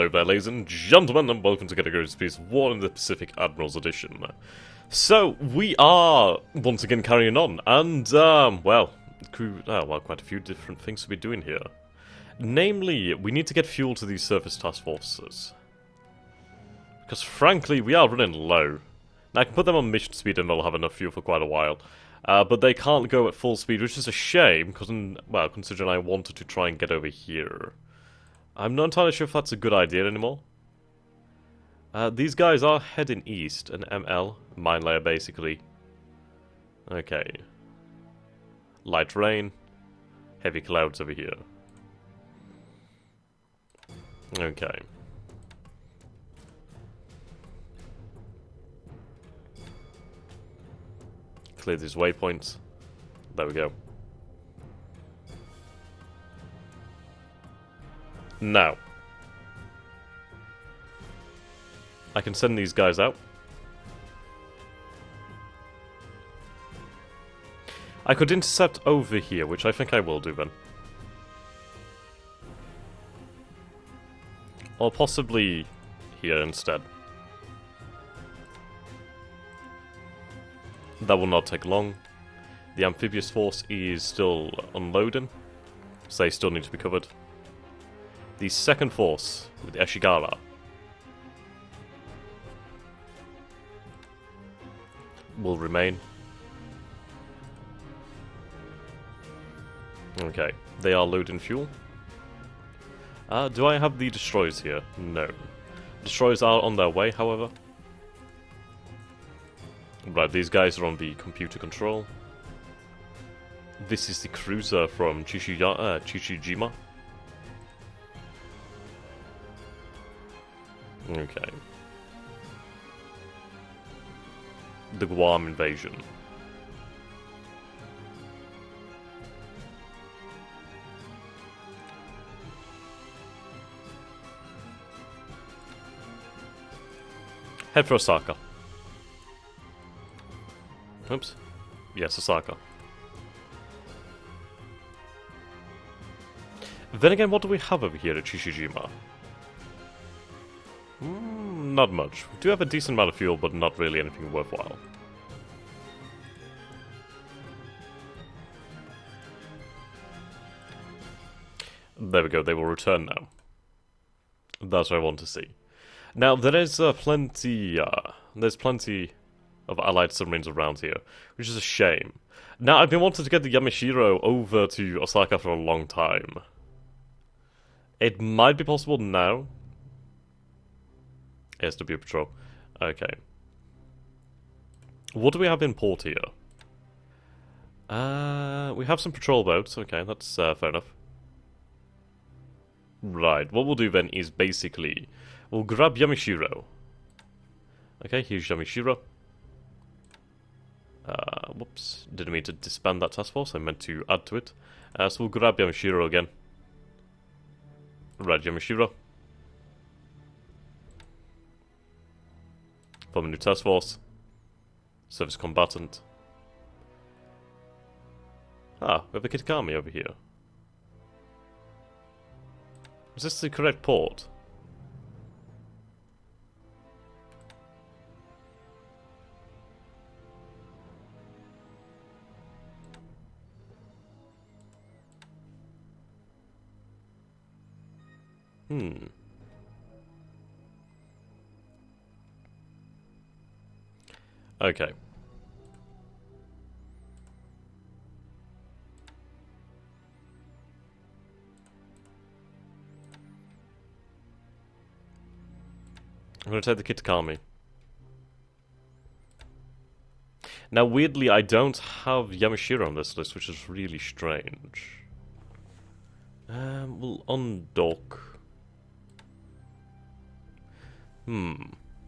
Hello there, ladies and gentlemen, and welcome to Grigsby's War in the Pacific Admirals Edition. So, we are once again carrying on, and, well, quite a few different things to be doing here. Namely, we need to get fuel to these surface task forces. Because, frankly, we are running low. Now, I can put them on mission speed and they'll have enough fuel for quite a while. But they can't go at full speed, which is a shame, because, well, considering I wanted to try and get over here. I'm not entirely sure if that's a good idea anymore. These guys are heading east, an ML, mine layer basically. Okay. Light rain, heavy clouds over here. Okay. Clear these waypoints. There we go. Now, I can send these guys out. I could intercept over here, which I think I will do then. Or possibly here instead. That will not take long. The amphibious force is still unloading, so they still need to be covered. The second force, with Eshigara, will remain. Okay, they are loading fuel. Do I have the destroyers here? No. Destroyers are on their way, however. Right, these guys are on the computer control. This is the cruiser from Chichijima. Okay. The Guam invasion. Head for Osaka. Oops. Yes, Osaka. Then again, what do we have over here at Chichijima? Not much. We do have a decent amount of fuel, but not really anything worthwhile. There we go, they will return now. That's what I want to see. Now, there is plenty of allied submarines around here, which is a shame. Now, I've been wanting to get the Yamashiro over to Osaka for a long time. It might be possible now. ASW patrol. Okay. What do we have in port here? We have some patrol boats. Okay, that's fair enough. Right, what we'll do then is basically we'll grab Yamashiro. Okay, here's Yamashiro. Whoops, didn't mean to disband that task force, I meant to add to it. So we'll grab Yamashiro again. Right, Yamashiro. Form a new task force. Service combatant. Ah, we have a Kitakami over here. Is this the correct port? Okay. I'm going to take the Kitakami. Now, weirdly, I don't have Yamashiro on this list, which is really strange. We'll undock.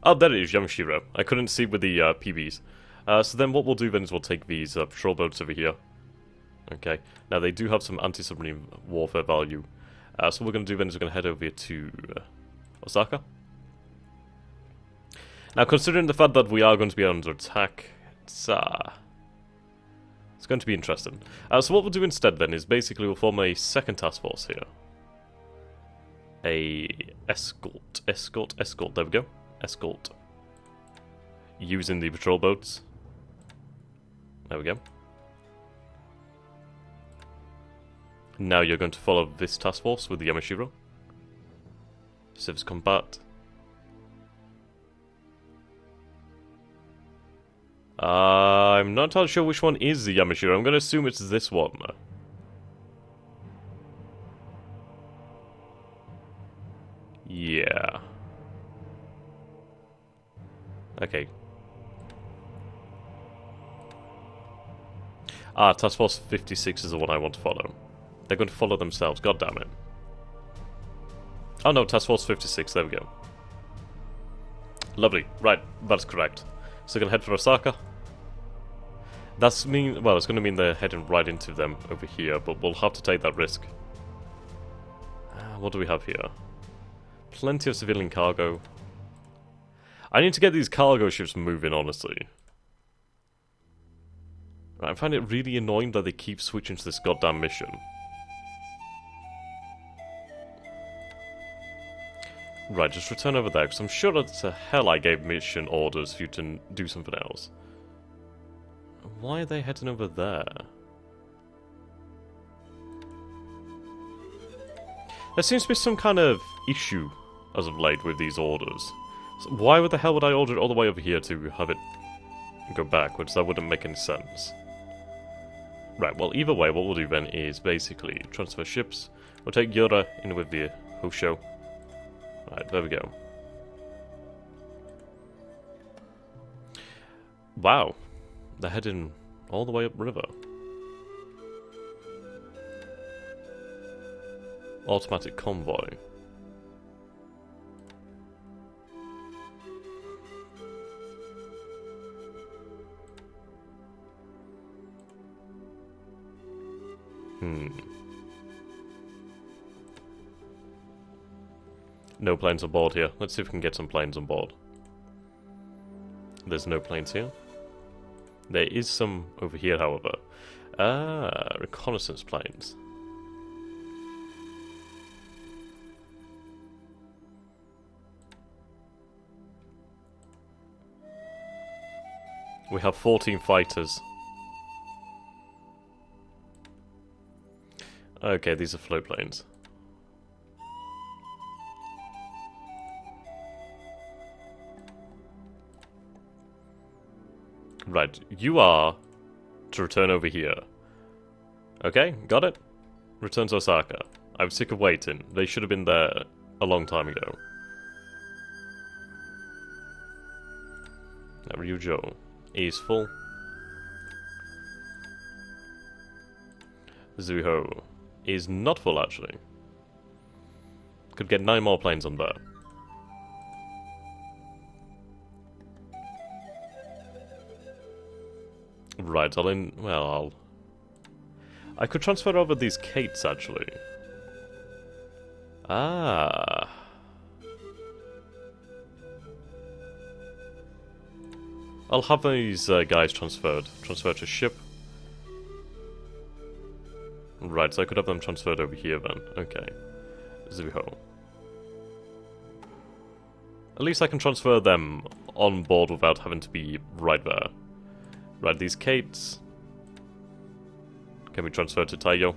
Oh, there it is, Yamashiro. I couldn't see with the PBs. So then what we'll do then is we'll take these patrol boats over here. Okay. Now, they do have some anti-submarine warfare value. So what we're going to do then is we're going to head over here to Osaka. Now, considering the fact that we are going to be under attack, it's going to be interesting. So what we'll do instead then is basically we'll form a second task force here. a escort, there we go. Escort. Using the patrol boats. There we go. Now you're going to follow this task force with the Yamashiro. Service combat. I'm not entirely sure which one is the Yamashiro. I'm going to assume it's this one. Yeah. Okay. Task Force 56 is the one I want to follow. They're going to follow themselves, god damn it. Oh no, Task Force 56, there we go. Lovely, right, that's correct. So we're going to head for Osaka. Well, it's going to mean they're heading right into them over here, but we'll have to take that risk. What do we have here? Plenty of civilian cargo. I need to get these cargo ships moving, honestly. Right, I find it really annoying that they keep switching to this goddamn mission. Right, just return over there, because I'm sure that the hell I gave mission orders for you to do something else. Why are they heading over there? There seems to be some kind of issue as of late with these orders. So why the hell would I order it all the way over here to have it go backwards? That wouldn't make any sense. Right, well, either way, what we'll do then is basically transfer ships. We'll take Tora in with the Hosho. Right, there we go. Wow. They're heading all the way upriver. Automatic convoy. No planes on board here. Let's see if we can get some planes on board. There's no planes here. There is some over here, however. Reconnaissance planes. We have 14 fighters. Okay, these are float planes. Right, you are to return over here. Okay, got it? Return to Osaka. I'm sick of waiting. They should have been there a long time ago. Now, Ryujo is full. Zuho is not full, actually. Could get 9 more planes on there. Right, I could transfer over these Kates, actually. Ah. I'll have these guys transferred. Transferred to ship. Right, so I could have them transferred over here then. Okay. Zuho. At least I can transfer them on board without having to be right there. Right, these Kates can be transferred to Taiyo.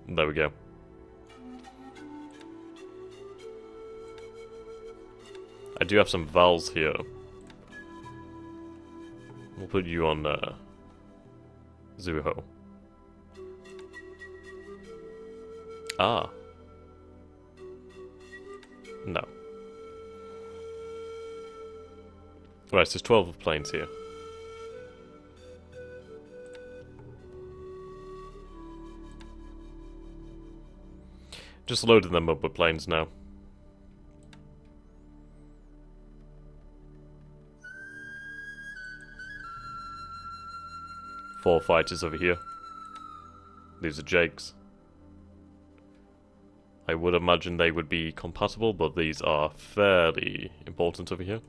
There we go. I do have some vals here. We'll put you on Zuho. Ah. No. Right, so there's 12 planes here. Just loading them up with planes now. Four fighters over here. These are Jakes. I would imagine they would be compatible, but these are fairly important over here.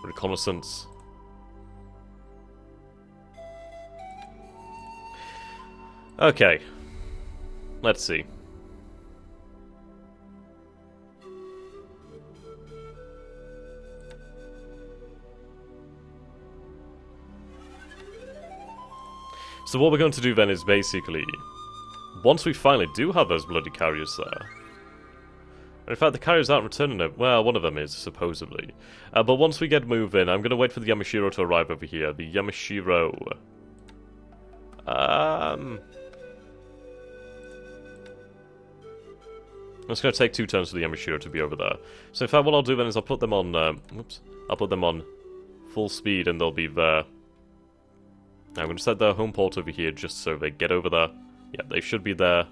Reconnaissance. Okay. Let's see. So what we're going to do then is basically, once we finally do have those bloody carriers there, and in fact the carriers aren't returning it, well, one of them is, supposedly. But once we get moving, I'm going to wait for the Yamashiro to arrive over here. The Yamashiro... It's going to take 2 turns for the Yamashiro to be over there. So in fact what I'll do then is I'll put them on, I'll put them on full speed and they'll be there. I'm going to set their home port over here just so they get over there. Yeah, they should be there.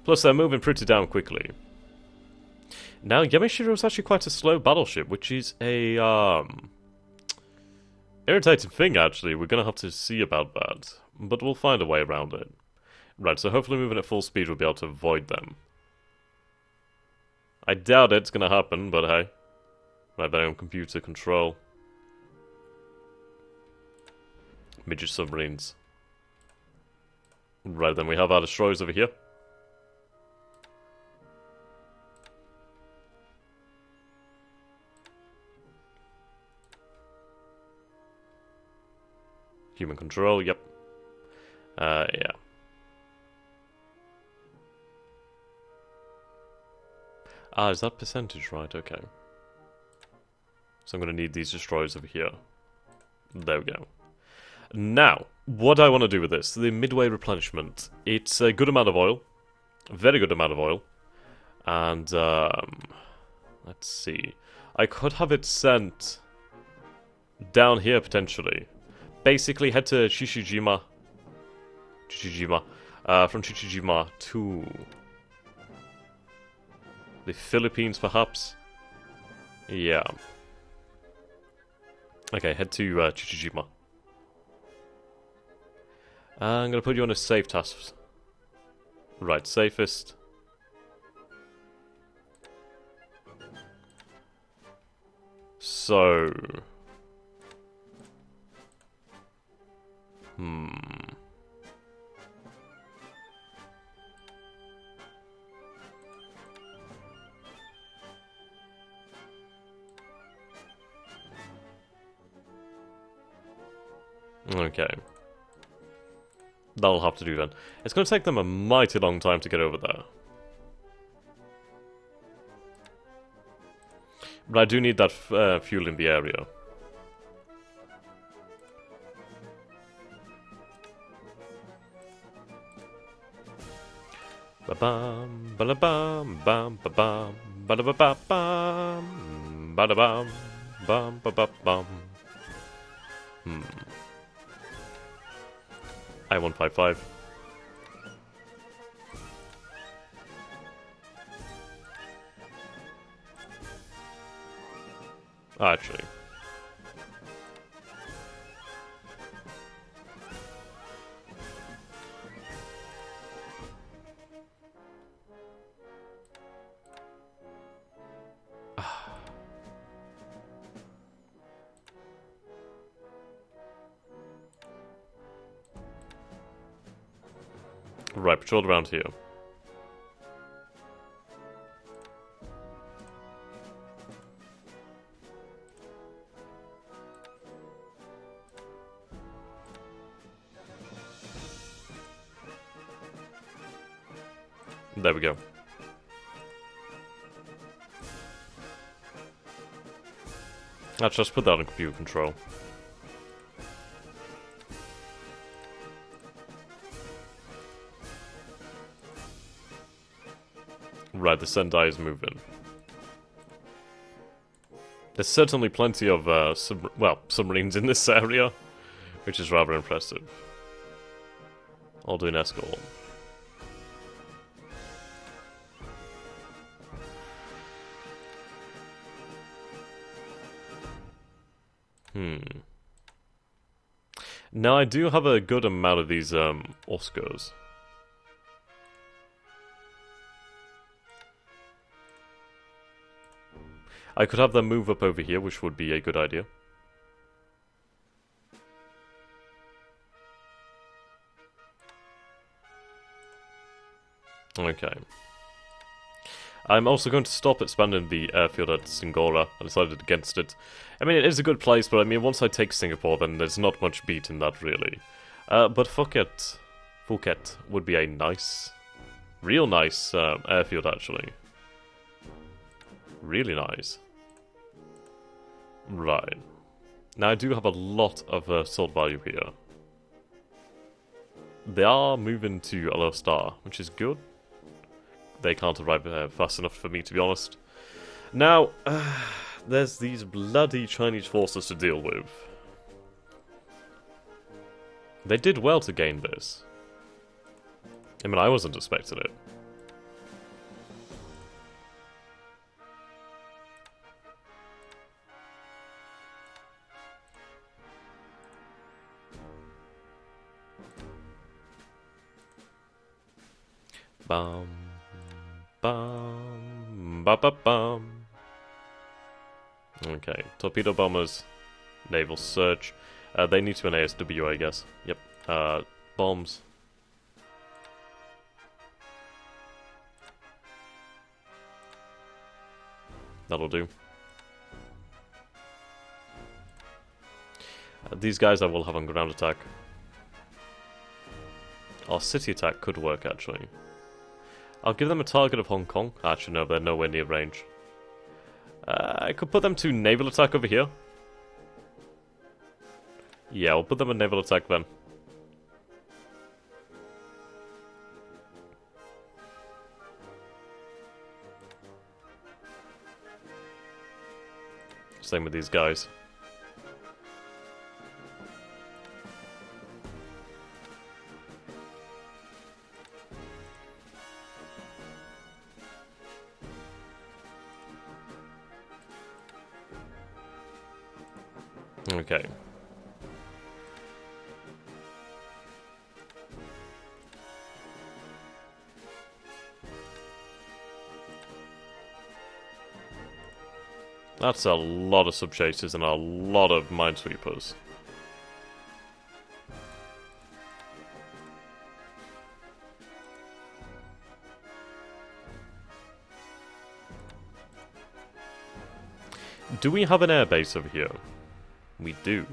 Plus, they're moving pretty damn quickly. Now, Yamashiro is actually quite a slow battleship, which is a, irritating thing, actually. We're going to have to see about that. But we'll find a way around it. Right, so hopefully moving at full speed we'll be able to avoid them. I doubt it's going to happen, but hey. My very own computer control. Midget submarines. Right, then we have our destroyers over here. Human control, yep. Yeah. Ah, is that percentage right? Okay. So I'm going to need these destroyers over here. There we go. Now, what I want to do with this, the midway replenishment. It's a good amount of oil. A very good amount of oil. And, let's see. I could have it sent down here, potentially. Basically, head to Chichijima. From Chichijima to the Philippines, perhaps? Yeah. Okay, head to Chichijima. I'm going to put you on a safe task. Right, safest. So... Okay. That'll have to do then. It's going to take them a mighty long time to get over there. But I do need that fuel in the area. Ba-bam, ba-da-bam, bam, ba-bam, ba-da-ba-ba-bam, ba-da-bam, bam, ba-ba-bam. I-155. Actually. Right, patrol around here. There we go. Let's just put that on computer control. Right, the Sendai is moving. There's certainly plenty of, submarines in this area, which is rather impressive. I'll do an escort. Now, I do have a good amount of these, Oscars. I could have them move up over here, which would be a good idea. Okay. I'm also going to stop expanding the airfield at Singora. I decided against it. I mean, it is a good place, but I mean, once I take Singapore, then there's not much beating that, really. But Phuket would be a nice, real nice airfield, actually. Really nice. Right. Now, I do have a lot of sword value here. They are moving to a low star, which is good. They can't arrive fast enough for me, to be honest. Now, there's these bloody Chinese forces to deal with. They did well to gain this. I mean, I wasn't expecting it. Bum, bum, ba ba bum. Okay, torpedo bombers, naval search. They need to an ASW, I guess. Yep. Bombs. That'll do. These guys I will have on ground attack. Our city attack could work, actually. I'll give them a target of Hong Kong. Actually, no, they're nowhere near range. I could put them to naval attack over here. Yeah, we'll put them on naval attack then. Same with these guys. Okay. That's a lot of sub-chasers and a lot of minesweepers. Do we have an airbase over here? We do.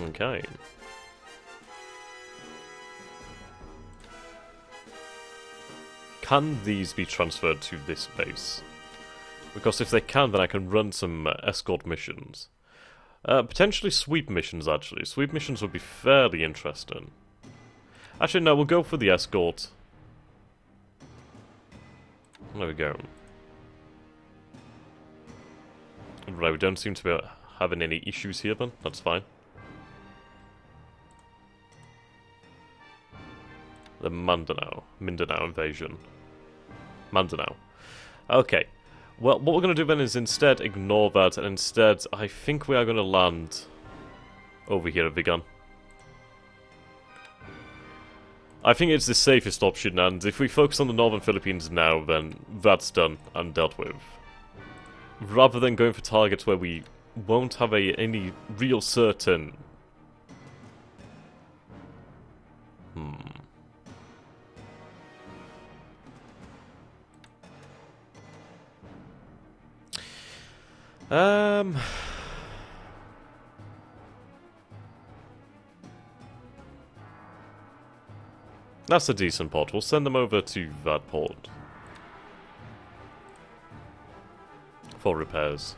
Okay. Can these be transferred to this base? Because if they can, then I can run some escort missions. Potentially sweep missions, actually. Sweep missions would be fairly interesting. Actually, no, we'll go for the escort. There we go. Right, we don't seem to be having any issues here then. That's fine. The Mindanao invasion. Mindanao. Okay. Well, what we're going to do then is instead ignore that, and instead, I think we are going to land over here at Vigan. I think it's the safest option, and if we focus on the northern Philippines now, then that's done and dealt with. Rather than going for targets where we won't have any real certain... That's a decent port. We'll send them over to that port. For repairs.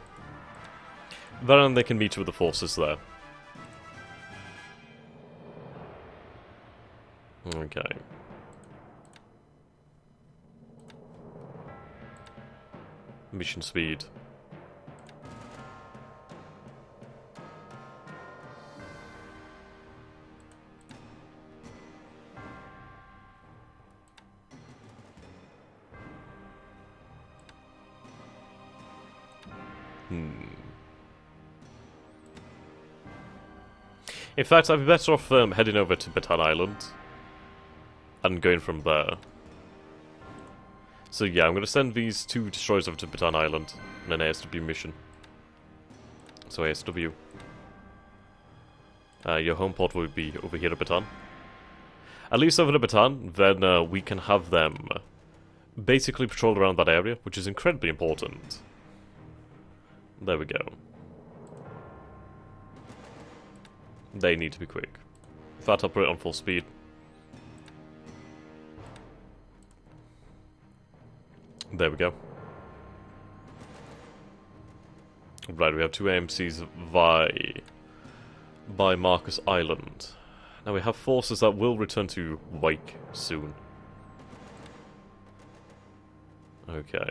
Then they can meet with the forces there. Okay. Mission speed. In fact, I'd be better off heading over to Bataan Island and going from there. So yeah, I'm going to send these two destroyers over to Bataan Island in an ASW mission. So ASW. Your home port will be over here at Bataan. at least over the baton, then we can have them basically patrol around that area, which is incredibly important. There we go. They need to be quick. In fact, I'll put it on full speed. There we go. Right, we have 2 AMCs by Marcus Island. Now we have forces that will return to Wake soon. Okay.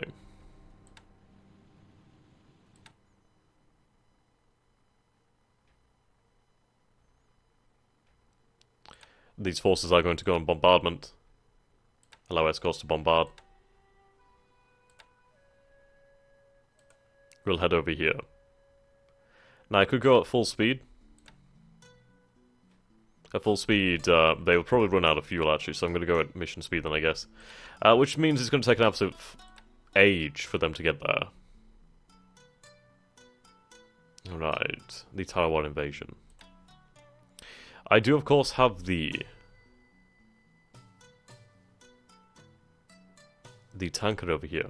These forces are going to go on bombardment. Allow escorts to bombard. We'll head over here. Now I could go at full speed. At full speed, they will probably run out of fuel actually, so I'm going to go at mission speed then I guess. Which means it's going to take an absolute age for them to get there. Right, the Taiwan invasion. I do of course have the tanker over here.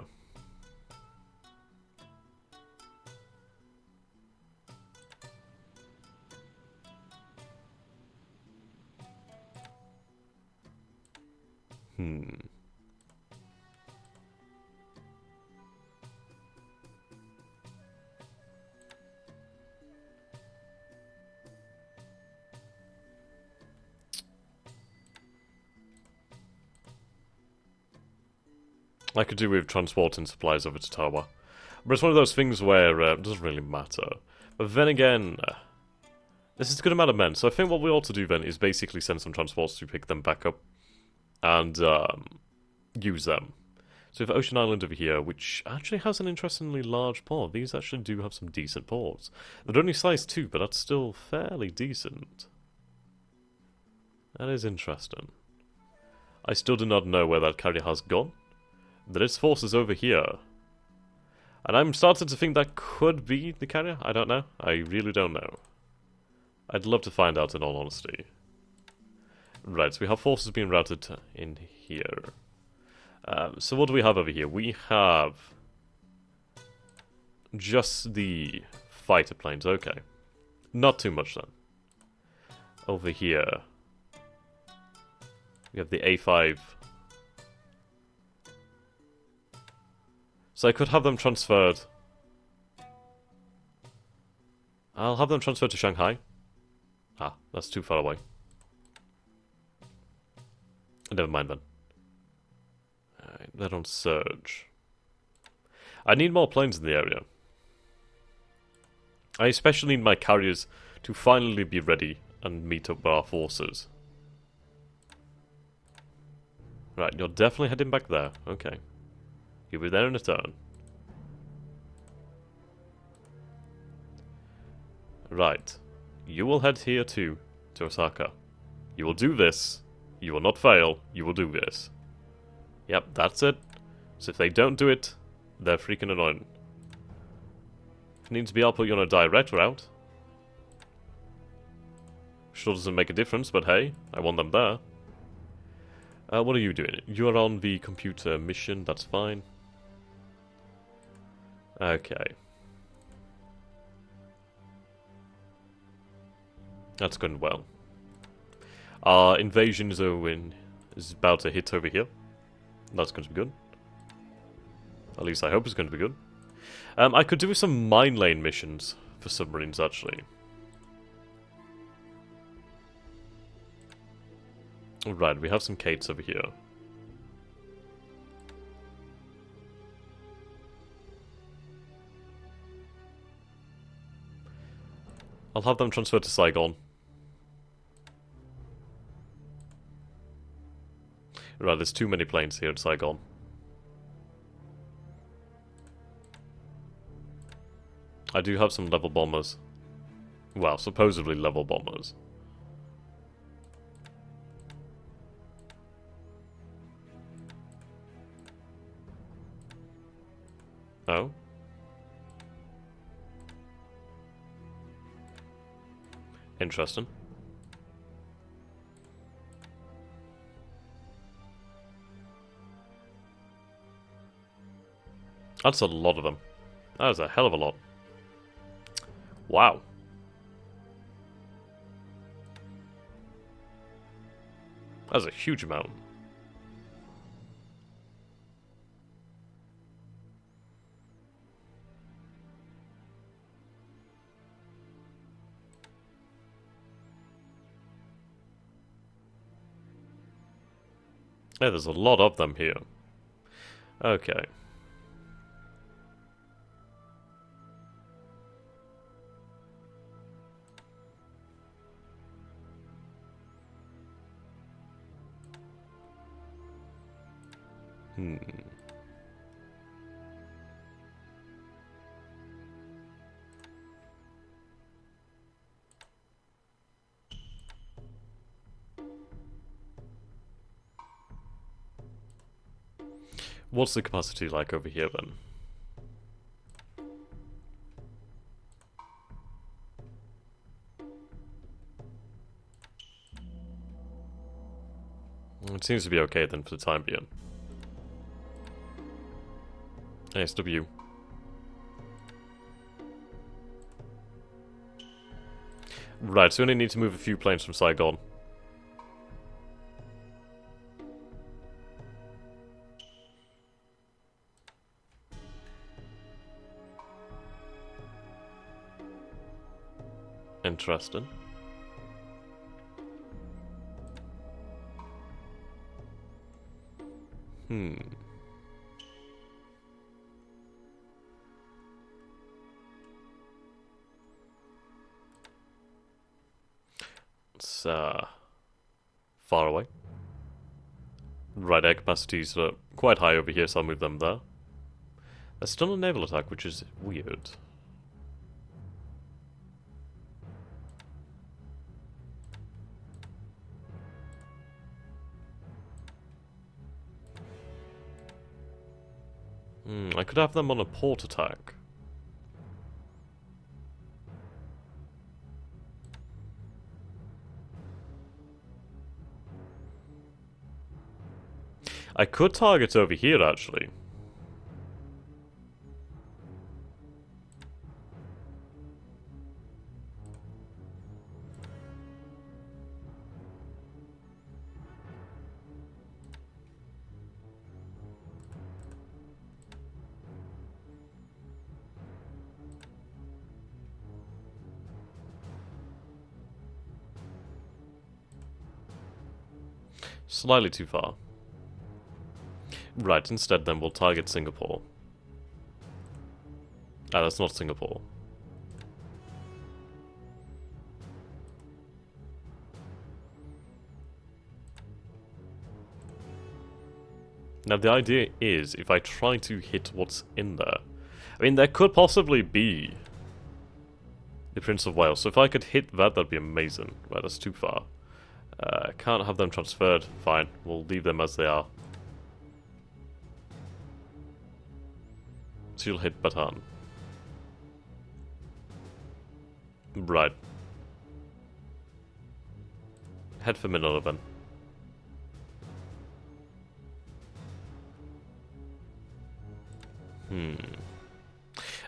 I could do with transporting supplies over to Tora. But it's one of those things where it doesn't really matter. But then again, this is a good amount of men, so I think what we ought to do then is basically send some transports to pick them back up and use them. So we have Ocean Island over here, which actually has an interestingly large port. These actually do have some decent ports. They're only size 2, but that's still fairly decent. That is interesting. I still do not know where that carrier has gone. There is forces over here. And I'm starting to think that could be the carrier. I don't know. I really don't know. I'd love to find out in all honesty. Right, so we have forces being routed in here. So what do we have over here? We have just the fighter planes. Okay. Not too much then. Over here we have the A5. So I could have them transferred. I'll have them transferred to Shanghai. Ah, that's too far away. Never mind then. Alright, they're on surge. I need more planes in the area. I especially need my carriers to finally be ready and meet up with our forces. Right, you're definitely heading back there. Okay. You'll be there in a turn. Right. You will head here too, to Osaka. You will do this. You will not fail. You will do this. Yep, that's it. So if they don't do it, they're freaking annoying. If it needs to be, I'll put you on a direct route. Sure doesn't make a difference, but hey, I want them there. What are you doing? You are on the computer mission, that's fine. Okay. That's going well. Our invasion zone is about to hit over here. That's going to be good. At least I hope it's going to be good. I could do with some mine lane missions for submarines, actually. Right, we have some Kates over here. I'll have them transferred to Saigon. Right, there's too many planes here at Saigon. I do have some level bombers. Well, supposedly level bombers. Oh? Interesting. That's a lot of them. That is a hell of a lot. Wow. That's a huge amount. Yeah, there's a lot of them here. Okay. What's the capacity like over here then? It seems to be okay then for the time being. ASW. Right, so we only need to move a few planes from Saigon. Interesting. It's far away. Right, air capacities are quite high over here, so I'll move them there. There's still a naval attack, which is weird. I could have them on a port attack. I could target over here, actually. Slightly too far. Right, instead then we'll target Singapore. Ah, that's not Singapore. Now the idea is, if I try to hit what's in there... I mean, there could possibly be the Prince of Wales, so if I could hit that, that'd be amazing. Right, that's too far. Can't have them transferred. Fine, we'll leave them as they are. So you'll hit Bataan. Right. Head for Manila then.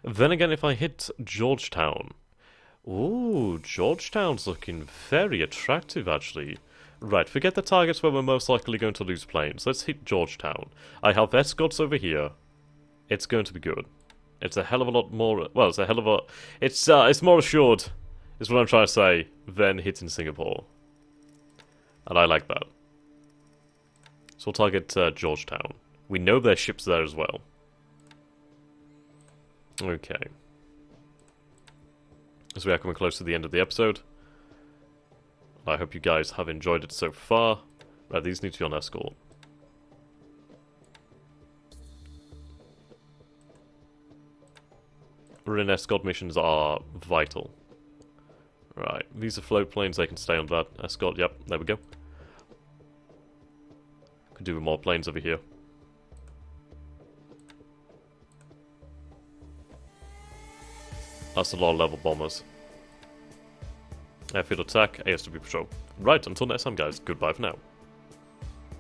Then again, if I hit Georgetown... Ooh, Georgetown's looking very attractive, actually. Right, forget the targets where we're most likely going to lose planes. Let's hit Georgetown. I have escorts over here. It's going to be good. It's a hell of a lot more... Well, it's a hell of a... It's more assured, is what I'm trying to say, than hitting Singapore. And I like that. So we'll target Georgetown. We know there's ships there as well. Okay. As we are coming close to the end of the episode. I hope you guys have enjoyed it so far. Right, these need to be on escort. Marine escort missions are vital. Right, these are float planes, they can stay on that. Escort, yep, there we go. Could do with more planes over here. That's a lot of level bombers. Airfield attack, ASW patrol. Right, until next time guys, goodbye for now.